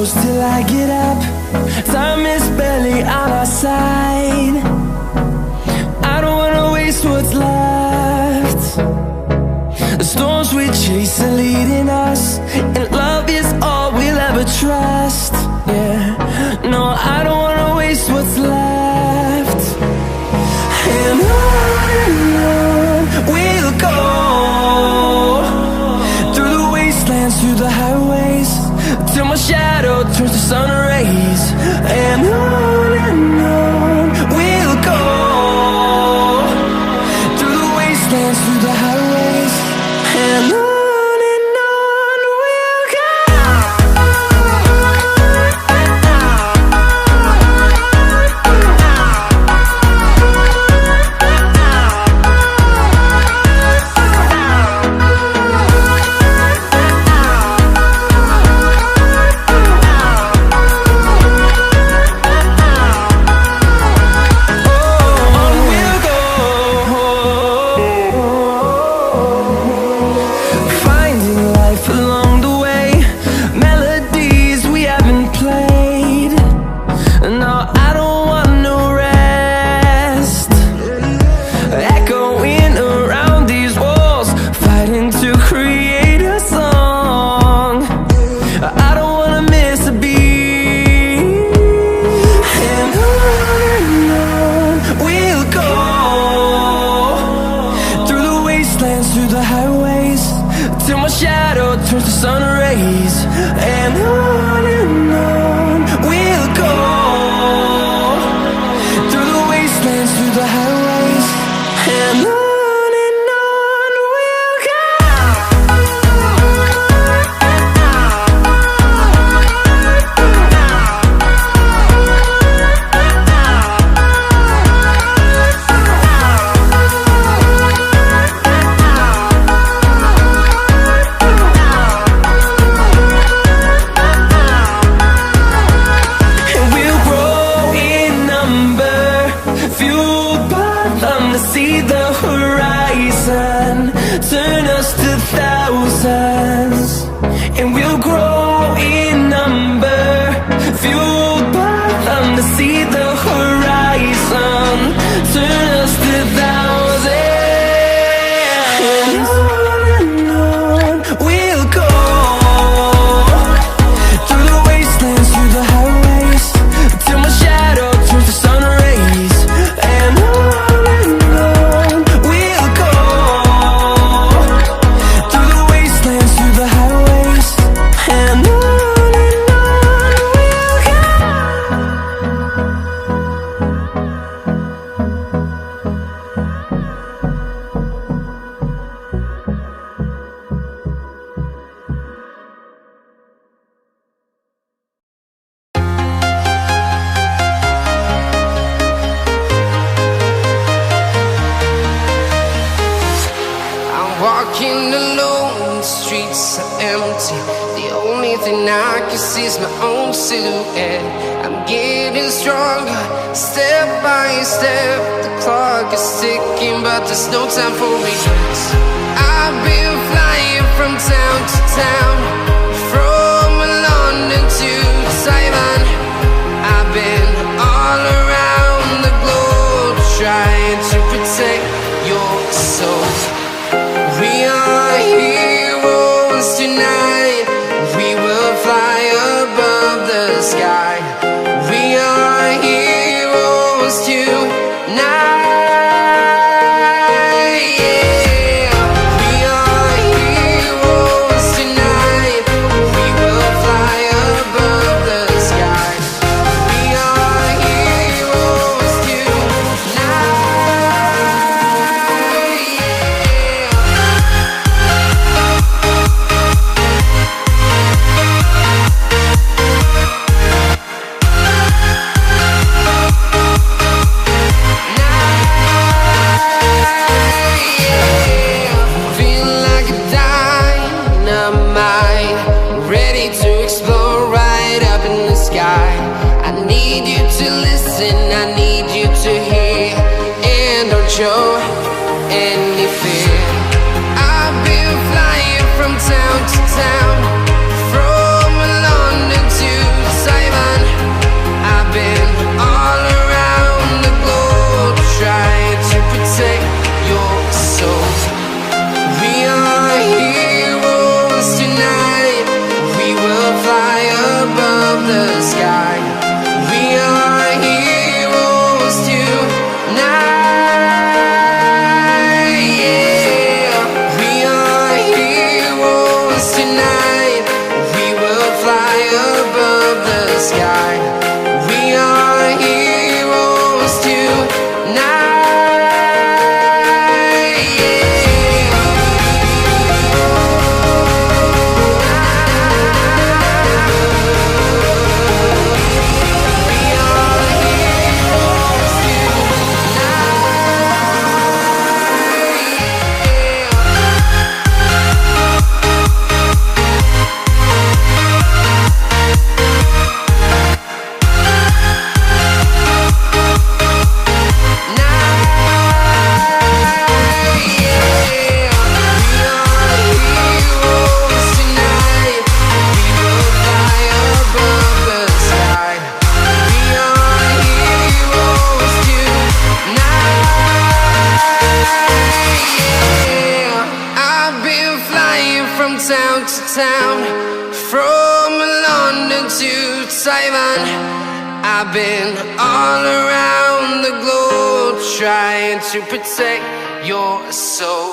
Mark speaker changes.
Speaker 1: close till I get up. Time is barely on our side. I don't wanna waste what's left. The storms we chase are leading us, and love is all we'll ever trust. Yeah, no, I don't wanna waste what's left. And on we'll go, through the wastelands, through the highways, till my shadow turns to sun rays. And on we'll go, through the wastelands, through the highways, and on we'll go. Along the way, melodies we haven't played. No, I don't want no rest. Echoing around these walls, fighting to create a song. I don't wanna miss a beat. And on we'll go, through the wastelands, through the highways, till my shadow turns to sun rays. And on we'll go, through the wastelands, through the highways, and on we'll go. See the horizon, turn us to thousands, and we'll grow in number, fueled by them. To see the horizon, turn us to thousands, and on we'll go, through the wastelands, through the highways, till my shadow turns to sun rays. And
Speaker 2: walking alone, the streets are empty. The only thing I can see is my own silhouette. I'm getting stronger, step by step. The clock is ticking, but there's no time for regrets. I've been flying from town to town, from London to Taiwan. I've been all around the globe, trying to protect your soul. We are heroes tonight. We will fly above the sky. We are heroes tonight. Yeah. We are heroes tonight. We will fly above the sky. We are heroes tonight. show any fear. I've been flying from town to town, from London to town, from London to Taiwan. I've been all around the globe trying to protect your soul.